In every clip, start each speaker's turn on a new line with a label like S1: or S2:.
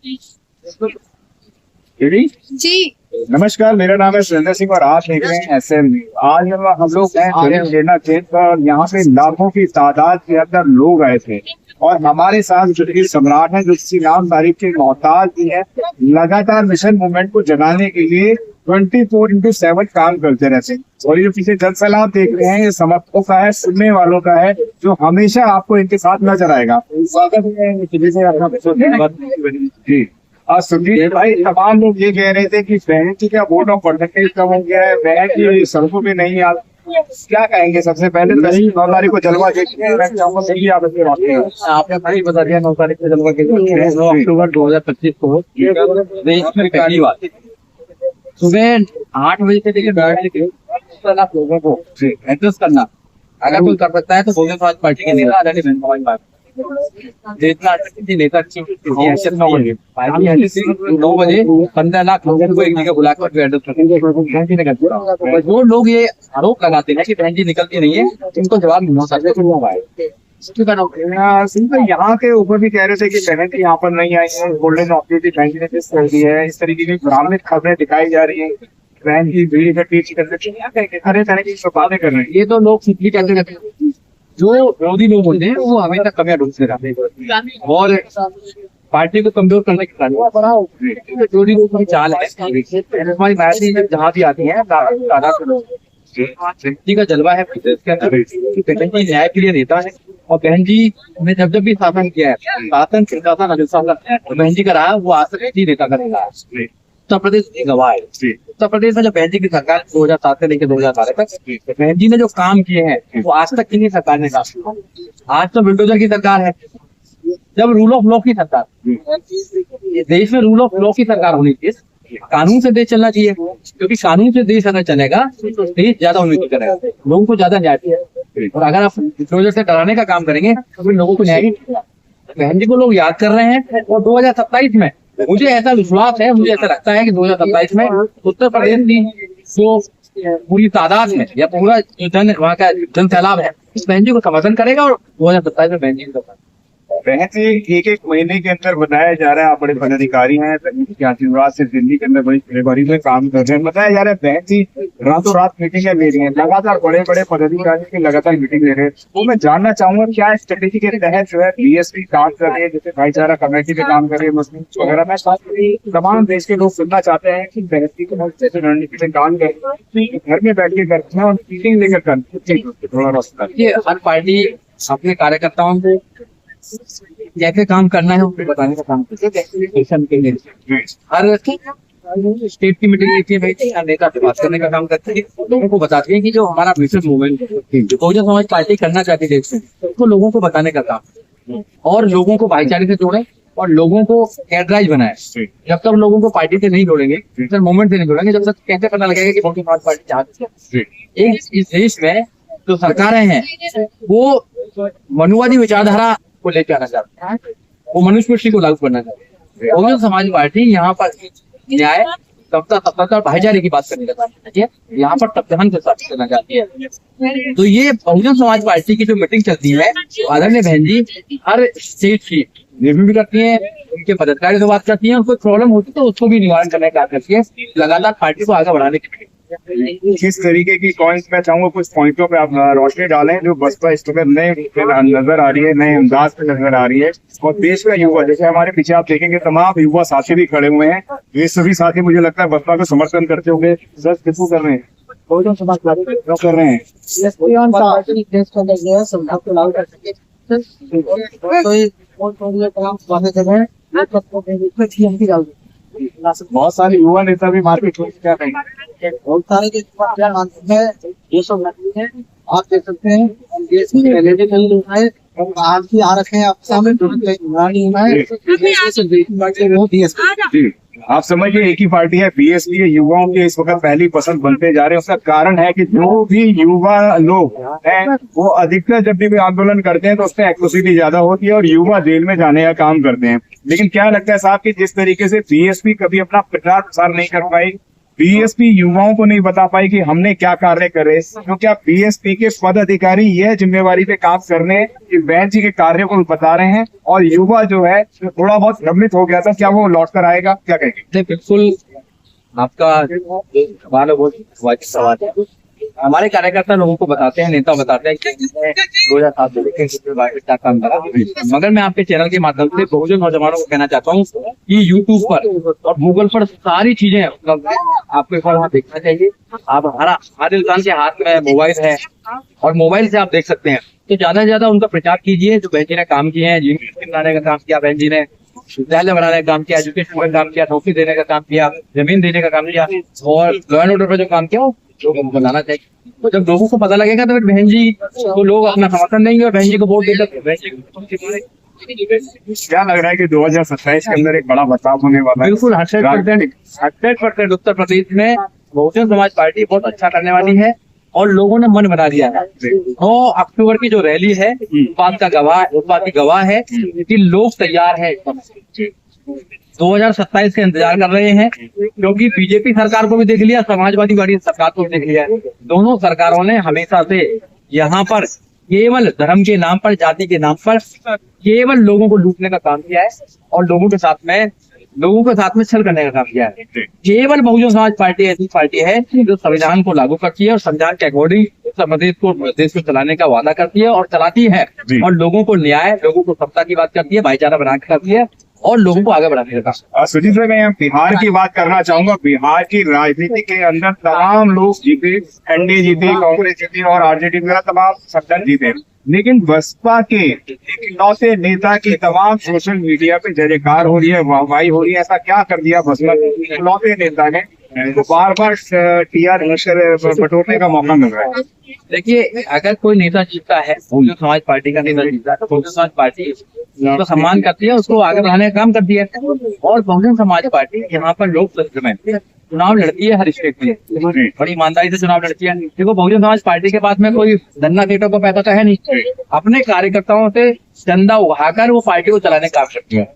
S1: जी
S2: नमस्कार, मेरा नाम है सुरेंद्र सिंह और आप देख रहे हैं SM। आज हम लोग हैं लेना खेत पर और यहाँ पे लाखों की तादाद के अंदर लोग आए थे और हमारे साथ जो सम्राट है जो इस्लाम तारीख के मोहताज भी है, लगातार मिशन मूवमेंट को जगाने के लिए 24/7 काम करते रहते हैं। और ये पीछे जन सैलाब देख रहे हैं, ये समर्थकों का है, सुनने वालों का है, जो हमेशा आपको इनके साथ नजर आएगा। स्वागत है जी। और सुजीत भाई, तमाम लोग ये कह रहे थे कि बहन की क्या वोट ऑफ परसेंटेज कम हो गया है, बहन की सड़कों पे नहीं आ, क्या कहेंगे? सबसे पहले 9 तारीख को जलवा देखिए, मैं चाहूंगा देखिए आप अपनी बात करें।
S3: आपने भाई बता दिया 9 तारीख को जलवा के 9 अक्टूबर 2025 को देश में पहली बार सुबह 8 बजे से लेकर 12 बजे के लाख लोगों को एड्रेस करना, अगर कोई कर सकता है तो बहुजन समाज पार्टी के नेता आदरणीय बहन भवानी बात नेता 9 बजे 15 लाख लोगों को एक जगह बुलाकर एड्रेस करते। जो लोग ये आरोप लगाते हैं कि बहन जी निकलती नहीं है, इनको जवाब नहीं हो सकते।
S2: यहाँ के ऊपर भी कह रहे थे कि बहन जी यहाँ पर नहीं आई है, गोल्डन अपॉर्चुनिटी बहन जी ने मिस कर दी है, इस तरीके की भ्रामक खबरें दिखाई जा रही है, बहन की भीड़ इकट्ठी कर रही है, हर तरह की बातें कर रहे हैं।
S3: ये तो लोग सिंपली कहते रहते हैं, जो विरोधी लोग होते हैं वो हमेशा कमियां ढूंढते रहते हैं और पार्टी को कमजोर करने के कारण विरोधी लोगों की चाल है। हमारी मैसेज जहाँ भी आती है जी का जलवा है इसके अंदर, बहन जी न्याय के लिए नेता है और बहन जी ने जब भी शासन किया है, शासन प्रशासन अनुशासन तो बहन जी का रहा, वो आज तक जी नेता करेगा। उत्तर प्रदेश की गवाह है। उत्तर प्रदेश में जो बहन जी की सरकार 2007 से लेकर 2012 तक बहन जी ने जो काम किए हैं वो आज तक किसी सरकार ने काम किया। आज तो बुलडोजर की सरकार है, जब रूल ऑफ लॉ की सरकार, देश में रूल ऑफ लॉ की सरकार होनी चाहिए, कानून से देश चलना चाहिए, क्योंकि कानून से देश अगर चलेगा तो देश ज्यादा उन्नति करेगा, लोगों को ज्यादा न्याय मिलेगा। और अगर आप बुलडोजर से डराने का काम करेंगे तो फिर लोगों को न्याय नहीं मिलेगा। बहन जी को लोग याद कर रहे हैं और 2027 में मुझे ऐसा विश्वास है, मुझे ऐसा लगता है कि 2027 में उत्तर प्रदेश की जो पूरी तादाद है या पूरा वहाँ का जन सैलाब है, इस बहन जी को समर्थन करेगा और 2027 में बहन जी को
S2: बहन जी एक महीने के अंदर बताया जा रहा है, आप बड़े पदाधिकारी हैं, आशीर्वाद से दिल्ली के अंदर बड़ी फरवरी में काम कर रहे हैं, बताया जा रहा है बहन जी रातों रात मीटिंगें ले रही हैं, लगातार बड़े बड़े पदाधिकारी की लगातार मीटिंग ले रहे हैं। तो मैं जानना चाहूंगा क्या स्ट्रेटेजी के तहत जो है BSP काम कर रही है, जैसे भाईचारा कमेटी पे काम कर रही है, मुस्लिम वगैरह। मैं तमाम देश के लोग सुनना चाहते हैं कि बहन जी को जैसे रणनीति से काम करें, घर में बैठ के करते हैं और मीटिंग लेकर करते हैं, थोड़ा रास्ता।
S3: ये हर पार्टी अपने कार्यकर्ताओं को जैसे काम करना है उनको बताने का काम करती है। हर स्टेट की मीटिंग लेती है भाई, हर नेता से बात करने का काम करती है, लोगों को बताती है कि जो हमारा mission movement Bahujan Samaj party करना चाहती है देश में, उसको लोगों को बताने का काम और लोगों को भाईचारे से जोड़े और लोगों को कैडराइज बनाए। जब तक लोगों को पार्टी से नहीं जोड़ेंगे, मूवमेंट से नहीं जोड़ेंगे, जब तक कैसे पता लगेगा कि बहुजन समाज पार्टी चाहती है। इस देश में जो सरकारें हैं वो मनुवादी विचारधारा को लेकर आना चाहते हैं, वो मनुष्य को लागू करना चाहते हैं। बहुजन समाज पार्टी यहाँ पर न्याय समता भाईचारे की बात करने का चाहती है, यहाँ पर तप्तान के साथ करना चाहती है। तो ये बहुजन समाज पार्टी की जो मीटिंग चलती है, आदरणीय बहन जी हर स्टेट की रिव्यू भी करती है, उनके पदाधिकारी से बात करती है, उनको प्रॉब्लम होती है तो उसको भी निवारण करने का काम करती है, लगातार पार्टी को आगे बढ़ाने के लिए।
S2: किस तरीके की पॉइंट्स मैं चाहूंगा कुछ पॉइंटों पे आप रोशनी डालें जो बसपा इस समय नए नजर आ रही है, नए अंदाज पे नजर आ रही है। और देश का युवा, जैसे हमारे पीछे आप देखेंगे तमाम युवा साथी भी खड़े हुए हैं, ये सभी साथी मुझे लगता है बसपा का समर्थन करते होंगे। सर किसको कर रहे हैं? बहुजन समाज पार्टी क्यों कर रहे हैं? बहुत सारे युवा नेता भी मार्केट में क्या कहेंगे?
S4: बहुत सारे ये सब नकली है, आप देख सकते हैं देश में पहले भी कई लोग आए आज भी आ रखे हैं आपके सामने।
S2: आप समझिए एक ही पार्टी है BSP, युवाओं के इस वक्त पहली पसंद बनते जा रहे हैं। उसका कारण है कि जो भी युवा लोग हैं वो अधिकतर जब भी आंदोलन करते हैं तो उसमें एक्टिविटी ज्यादा होती है और युवा जेल में जाने का काम करते हैं। लेकिन क्या लगता है साहब कि जिस तरीके से BSP कभी अपना प्रचार प्रसार नहीं कर पाई, बीएसपी युवाओं को नहीं बता पाई कि हमने क्या कार्य करे, क्योंकि आप बीएसपी के पद अधिकारी यह जिम्मेवारी पे काम करने कि बहन जी के कार्यों को बता रहे हैं, और युवा जो है थोड़ा बहुत भ्रमित हो गया था, क्या वो लौट कर आएगा, क्या कहेंगे?
S3: बिल्कुल, आपका सवाल है बहुत वाजिब सवाल है। हमारे कार्यकर्ता लोगों को बताते हैं, नेता बताते हैं कि 2007 से लेकर क्या काम करा, मगर मैं आपके चैनल के माध्यम से बहुजन नौजवानों को कहना चाहता हूँ कि यूट्यूब पर और गूगल पर सारी चीजें उपलब्ध हैं, आपको एक बार वहाँ देखना चाहिए। आप हर इंसान के हाथ में मोबाइल है और मोबाइल से आप देख सकते हैं, तो ज्यादा से ज्यादा उनका प्रचार कीजिए। जो बहन जी ने काम किए हैं, जिनके बनाने का काम किया बहन जी ने, विद्यालय बनाने का काम किया, एजुकेशन का काम किया, नौकरी देने का काम किया, जमीन देने का काम किया, और लॉ एंड ऑर्डर पर जो काम किया वो लोगों को बनाना चाहिए। तो जब लोगों को पता लगेगा तो फिर बहन जी को लोग अपना समर्थन देंगे और बहन जी को वोट देकर
S2: क्या लग रहा है कि 2027 के अंदर एक बड़ा बदलाव होने वाला है?
S3: बिल्कुल 100% उत्तर प्रदेश में बहुजन समाज पार्टी बहुत अच्छा करने वाली है और लोगों ने मन बना दिया है। 9 अक्टूबर की जो रैली है उस बात की गवाह है कि लोग तैयार है, 2027 का इंतजार कर रहे हैं, क्योंकि बीजेपी सरकार को भी देख लिया, समाजवादी पार्टी सरकार को भी देख लिया। दोनों सरकारों ने हमेशा से यहाँ पर केवल धर्म के नाम पर, जाति के नाम पर केवल लोगों को लूटने का काम किया है और लोगों के साथ में छल करने का काम किया है। केवल बहुजन समाज पार्टी ऐसी पार्टी है जो संविधान को लागू करती है और संविधान के अकॉर्डिंग उत्तर प्रदेश को चलाने का वादा करती है और चलाती है, और लोगों को न्याय, लोगों को सत्ता की बात करती है, भाईचारा बना के करती है और लोगों को आगे बढ़ाने का।
S2: सुजीत भाई, मैं यहाँ बिहार की बात करना चाहूंगा। बिहार की राजनीति के अंदर तमाम लोग जीते, एनडीए जीती, कांग्रेस जीती और आरजेडी वगैरह तमाम सब जीते, लेकिन बसपा के इकलौते नेता की तमाम सोशल मीडिया पे जय जयकार हो रही है, वाहवाही हो रही है। ऐसा क्या कर दिया बसपा के इकलौते नेता ने तो बार बार टीआर बटोरने का मौका मिल रहा है?
S3: देखिए, अगर कोई नेता जीतता है, बहुजन समाज पार्टी का नेता जीतता है, तो बहुजन समाज पार्टी उसको सम्मान करती है, उसको आगे बढ़ाने का काम करती है। और बहुजन समाज पार्टी यहाँ पर लोकतंत्र में चुनाव लड़ती है, हर स्टेट में बड़ी ईमानदारी से चुनाव लड़ती है। देखो, बहुजन समाज पार्टी के पास में कोई धन्ना नेता को पैसा तो है नहीं, अपने कार्यकर्ताओं से चंदा उठाकर वो पार्टी को चलाने का काम करती है।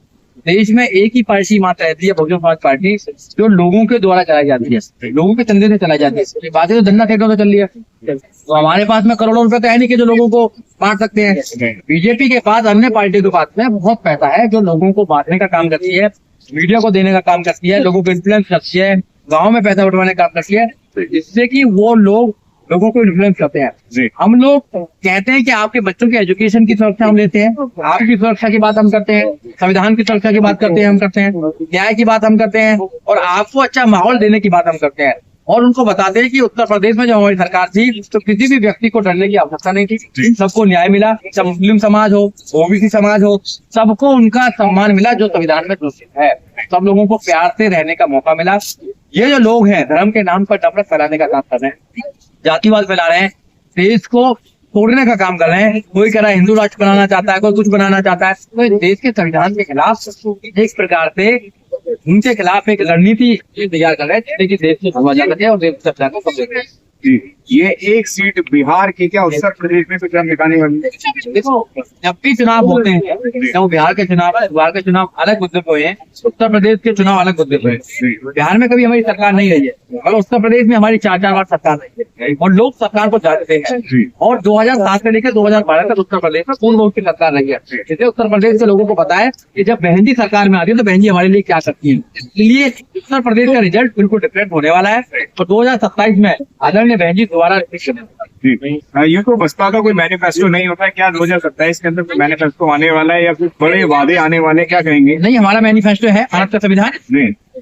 S3: देश में एक ही पार्टी मात्र रहती है, बहुजन समाज पार्टी, जो लोगों के द्वारा चलाई जाती है, लोगों के चंदे से चलाई जाती है। बातें तो धन्ना ठेकों से चल रही है, तो हमारे पास में करोड़ों रुपए तो है नहीं कि जो लोगों को बांट सकते हैं। बीजेपी के पास, अन्य पार्टी के पास में बहुत पैसा है जो लोगों को बांटने का काम करती है, मीडिया को देने का काम करती है, लोगों को इन्फ्लुएंस करती है, गाँव में पैसा उठवाने का काम करती है, जिससे कि वो लोगों को इन्फ्लुएंस करते हैं। हम लोग कहते हैं कि आपके बच्चों के एजुकेशन की सुरक्षा हम लेते हैं, आपकी सुरक्षा की बात हम करते हैं, संविधान की सुरक्षा की बात करते हैं, न्याय की बात हम करते हैं, और आपको अच्छा माहौल देने की बात हम करते हैं। और उनको बताते हैं कि उत्तर प्रदेश में जब हमारी सरकार थी तो किसी भी व्यक्ति को डरने की आवश्यकता नहीं थी, सबको न्याय मिला, चाहे मुस्लिम समाज हो, ओबीसी समाज हो, सबको उनका सम्मान मिला जो संविधान में घोषित है। सब लोगों को प्यार से रहने का मौका मिला। ये जो लोग हैं धर्म के नाम पर नफरत फैलाने का काम कर रहे हैं, जातिवाद फैला रहे हैं, देश को तोड़ने का काम कर रहे हैं। कोई कह रहा है हिंदू राष्ट्र बनाना चाहता है, कोई कुछ बनाना चाहता है, तो देश के संविधान के खिलाफ एक प्रकार से उनके खिलाफ एक रणनीति तैयार कर रहे हैं, लेकिन देश में धुआं जाता है और देश सरकार को कब्जे में।
S2: ये एक सीट बिहार की क्या उत्तर प्रदेश में कुछ निकालने वाली?
S3: देखो, जब भी चुनाव होते हैं, तो बिहार के चुनाव अलग मुद्दे पे हुए हैं, उत्तर प्रदेश के चुनाव अलग मुद्दे पे हैं। बिहार में कभी हमारी सरकार नहीं रही है और उत्तर प्रदेश में हमारी 4 बार सरकार रही है और लोग सरकार को जानते हैं। और 2007 से लेकर 2012 तक उत्तर प्रदेश में पूर्ण रूप की सरकार रही है। इसलिए उत्तर प्रदेश के लोगों को पता है कि जब बहन जी सरकार में आती है तो बहन जी हमारे लिए क्या करती है। इसलिए उत्तर प्रदेश का रिजल्ट बिल्कुल डिफरेंट होने वाला है और 2027 में आदरणीय बहन जी दोबारा।
S2: ये तो बसपा का कोई मैनिफेस्टो नहीं होता है क्या? 2027 के अंदर कोई मैनिफेस्टो आने वाला है या कुछ बड़े वादे आने वाले, क्या कहेंगे?
S3: नहीं, हमारा मैनिफेस्टो है भारत का संविधान।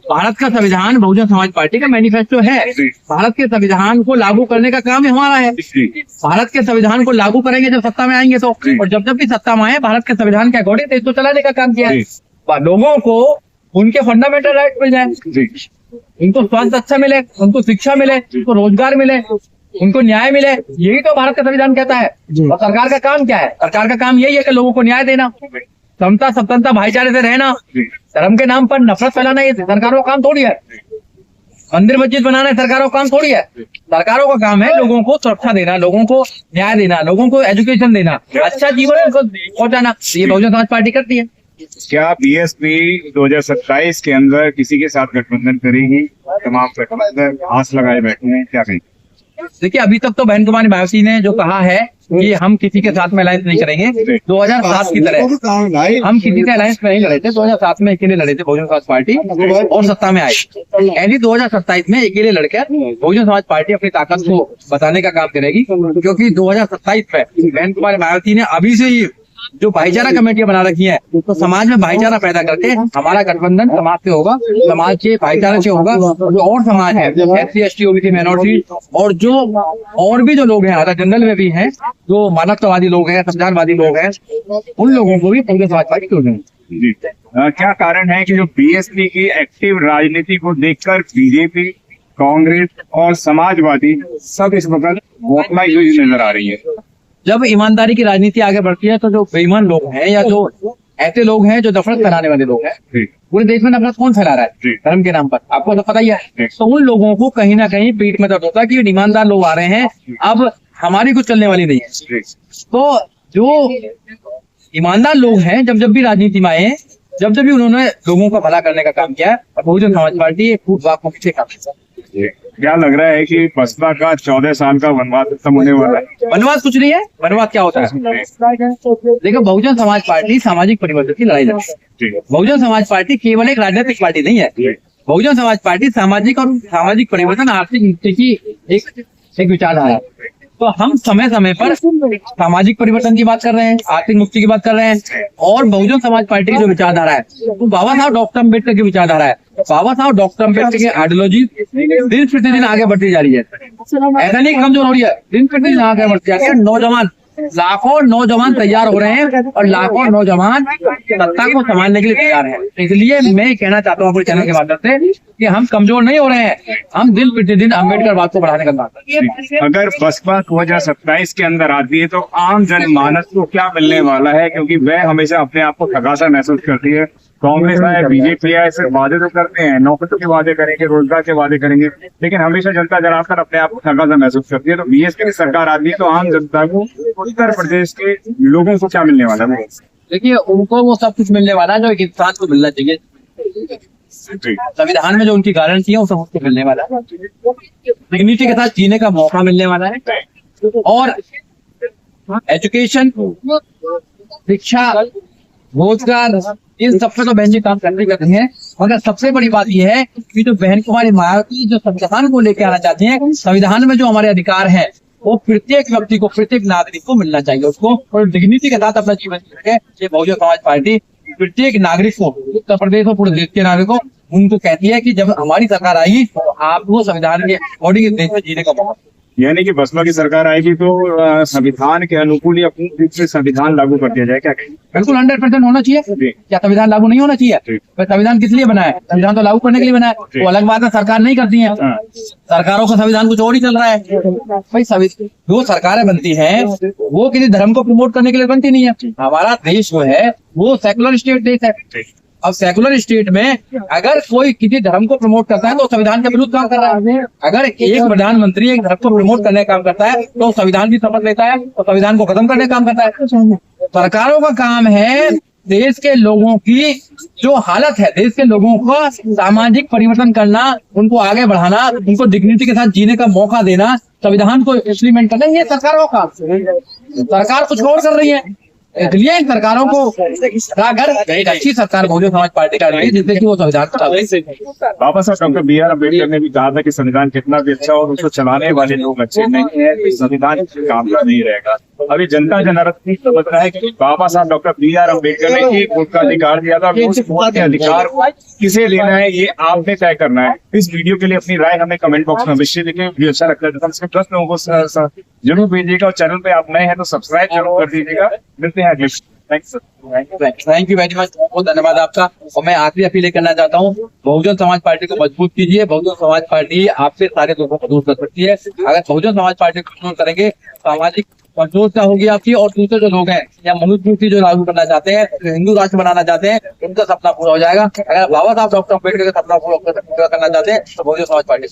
S3: भारत का संविधान बहुजन समाज पार्टी का मैनिफेस्टो है। भारत के संविधान को लागू करने का काम हमारा है। भारत के संविधान को लागू करेंगे जब सत्ता में आएंगे तो, और जब भी सत्ता में आए भारत के संविधान के अकॉर्डिंग देश को चलाने का काम किया है। लोगों को उनके फंडामेंटल राइट मिल जाए, उनको स्वास्थ्य अच्छा मिले, उनको शिक्षा मिले, उनको रोजगार मिले, उनको न्याय मिले, यही तो भारत का संविधान कहता है। और सरकार का काम क्या है? सरकार का काम यही है कि लोगों को न्याय देना, समता सत्ता भाईचारे से रहना, धर्म के नाम पर नफरत फैलाना ये सरकारों का काम थोड़ी है। मंदिर मस्जिद बनाना सरकारों का काम थोड़ी है। सरकारों का काम है लोगों को सुरक्षा देना, लोगों को न्याय देना, लोगों को एजुकेशन देना, अच्छा जीवन उनको पहुंचाना। ये बहुजन समाज पार्टी करती है।
S2: क्या बीएसपी 2027 के अंदर किसी के साथ गठबंधन करेगी? तमाम गठबंधन आस लगाए बैठे हैं, क्या कहेंगे?
S3: देखिए, अभी तक तो बहन कुमारी मायावती ने जो कहा है कि हम किसी के साथ में अलायंस नहीं करेंगे, 2007 की तरह हम किसी के अलायंस में नहीं लड़े थे। 2007 में अकेले लड़े थे बहुजन समाज पार्टी और सत्ता में आई। यानी 2027 में अकेले लड़कर बहुजन समाज पार्टी अपनी ताकत को बताने का काम करेगी, क्योंकि 2027 में बहन कुमारी मायावती ने अभी से ही जो भाईचारा कमेटियां बना रखी है, तो समाज में भाईचारा पैदा करके हमारा गठबंधन समाज से होगा, समाज के भाईचारे से होगा। जो और समाज है, SC ST OBC माइनॉरिटी और जो और भी जो लोग हैं अदर जनरल में भी हैं, जो मानवतावादी लोग हैं, संविधानवादी लोग हैं, उन लोगों को भी बहुजन समाज पार्टी क्यों नहीं?
S2: जी, क्या कारण है कि जो बीएसपी की एक्टिव राजनीति को देखकर बीजेपी, कांग्रेस और समाजवादी सब इस वक्त वोटमाई हुई नजर आ रही है?
S3: जब ईमानदारी की राजनीति आगे बढ़ती है तो जो बेईमान लोग हैं या जो ऐसे लोग हैं जो नफरत फैलाने वाले लोग हैं, पूरे देश में नफरत कौन फैला रहा है धर्म के नाम पर, आपको तो पता ही है। तो उन लोगों को कहीं ना कहीं पीठ में दर्द होता है कि ईमानदार लोग आ रहे हैं, अब हमारी कुछ चलने वाली नहीं है। तो जो ईमानदार लोग हैं जब भी राजनीति में आए, जब भी उन्होंने लोगों का भला करने का काम किया है, और बहुजन समाज पार्टी खूब वाक पीछे काम।
S2: क्या लग रहा है कि बसपा का 14 साल का वनवास खत्म होने वाला है?
S3: वनवास कुछ नहीं है। वनवास क्या होता है? देखो, बहुजन समाज पार्टी सामाजिक परिवर्तन की लड़ाई लड़ती है। बहुजन समाज पार्टी केवल एक राजनीतिक पार्टी नहीं है। बहुजन समाज पार्टी सामाजिक परिवर्तन, आर्थिक मुक्ति की एक विचारधारा है। तो हम समय समय पर सामाजिक परिवर्तन की बात कर रहे हैं, आर्थिक मुक्ति की बात कर रहे हैं, और बहुजन समाज पार्टी की जो विचारधारा है वो बाबा साहब डॉक्टर अम्बेडकर की विचारधारा है। बाबा साहब डॉक्टर अम्बेडकर की आइडियोलॉजी दिन प्रतिदिन आगे बढ़ती जा रही है, ऐसा नहीं कमजोर हो रही है, दिन प्रतिदिन आगे बढ़ती जा रही है। लाखों नौजवान तैयार हो रहे हैं और लाखों नौजवान सत्ता को संभालने के लिए तैयार हैं। इसलिए मैं कहना चाहता हूँ अपने चैनल के माध्यम से कि हम कमजोर नहीं हो रहे हैं, हम दिन प्रतिदिन अम्बेडकर बात को बढ़ाने का काम कर रहे हैं।
S2: अगर बसपा 2027 के अंदर आती है तो आम जनमानस को क्या मिलने वाला है? क्योंकि वह हमेशा अपने आप को ठगा सा महसूस करती है। कांग्रेस है, बीजेपी है, सिर्फ वादे तो करते हैं, नौकरी के वादे करेंगे, रोजगार के वादे करेंगे, लेकिन हमेशा जनता जनाकर अपने आप को ठगा सा महसूस करती है। तो बीएसपी की सरकार आती है तो आम जनता को, उत्तर प्रदेश के लोगों को क्या मिलने वाला है?
S3: देखिए, उनको वो सब कुछ मिलने वाला है जो एक इंसान को मिलना चाहिए। संविधान में जो उनकी गारंटी है वो सब उसको मिलने वाला है। डिग्निटी के साथ जीने का मौका मिलने वाला है, और एजुकेशन, शिक्षा, रोजगार, इन सबसे तो बहन जी काम करते करते हैं। मगर सबसे बड़ी बात यह है कि जो बहन कुमारी मायावती जो संविधान को लेकर आना चाहती हैं, संविधान में जो हमारे अधिकार हैं वो प्रत्येक व्यक्ति को, प्रत्येक नागरिक को मिलना चाहिए उसको, और डिग्निटी के साथ अपना जीवन जिए। ये बहुजन समाज पार्टी प्रत्येक नागरिक को, उत्तर प्रदेश और पूरे देश के नागरिक को, उनको कहती है कि जब हमारी सरकार आएगी तो आपको संविधान के अकॉर्डिंग देश में जीने का मौका।
S2: यानी कि बसपा की सरकार आएगी तो संविधान के अनुकूल या पूर्ण रूप से संविधान लागू कर दिया जाए, क्या कहेंगे?
S3: बिल्कुल 100% होना चाहिए। क्या संविधान लागू नहीं होना चाहिए? संविधान किस लिए बना है? संविधान तो लागू करने के लिए बना है। वो अलग बात है, सरकार नहीं करती है, सरकारों का संविधान कुछ और ही चल रहा है। भाई, जो सरकारें बनती हैं वो किसी धर्म को प्रमोट करने के लिए बनती नहीं है। हमारा देश जो है वो सेकुलर स्टेट देश है। अब सेकुलर स्टेट में अगर कोई किसी धर्म को प्रमोट करता है तो संविधान के विरुद्ध काम कर रहा है। अगर एक प्रधानमंत्री एक धर्म को प्रमोट करने का काम करता है तो संविधान की शपथ लेता है, तो संविधान को खत्म करने का काम करता है। सरकारों का काम है देश के लोगों की जो हालत है, देश के लोगों का सामाजिक परिवर्तन करना, उनको आगे बढ़ाना, उनको डिग्निटी के साथ जीने का मौका देना, संविधान को इम्प्लीमेंट करना, ये सरकारों का। सरकार कुछ और कर रही है, इसलिए सरकारों को अगर एक अच्छी सरकार बहुजन समाज पार्टी का रही है जिससे कि वो संविधान
S2: बाबा साहब डॉक्टर B.R. अम्बेडकर ने भी कहा था कि संविधान कितना भी अच्छा और उसको चलाने वाले लोग अच्छे नहीं है तो संविधान काम का नहीं रहेगा। अभी जनता जनार्दन समझ रहा है कि बाबा साहब डॉक्टर B.R. अम्बेडकर ने एक वोट का अधिकार दिया था, उस वोट के अधिकार किसे लेना है ये आपने तय करना है। इस वीडियो के लिए अपनी राय हमें कमेंट बॉक्स में अवश्य देखें। वीडियो अच्छा लगता है तो कम से कम 10 लोगों को जरूर भेजिएगा, और चैनल पे आप नए हैं तो सब्सक्राइब जरूर कर दीजिएगा। मिलते हैं अगले।
S3: थैंक यू वेरी मच, बहुत धन्यवाद आपका। और मैं आखिरी अपील करना चाहता हूँ, बहुजन समाज पार्टी को मजबूत कीजिए। बहुजन समाज पार्टी आपसे सारे लोगों को दूर कर सकती है। अगर बहुजन समाज पार्टी को दूर करेंगे, सामाजिक कमजोरता होगी आपकी, और दूसरे जो लोग हैं या मनुस्मृति जो लागू करना चाहते हैं, हिंदू राष्ट्र बनाना चाहते हैं, उनका सपना पूरा हो जाएगा। अगर बाबा साहब डॉक्टर अम्बेडकर का सपना पूरा करना चाहते हैं तो बहुजन समाज पार्टी।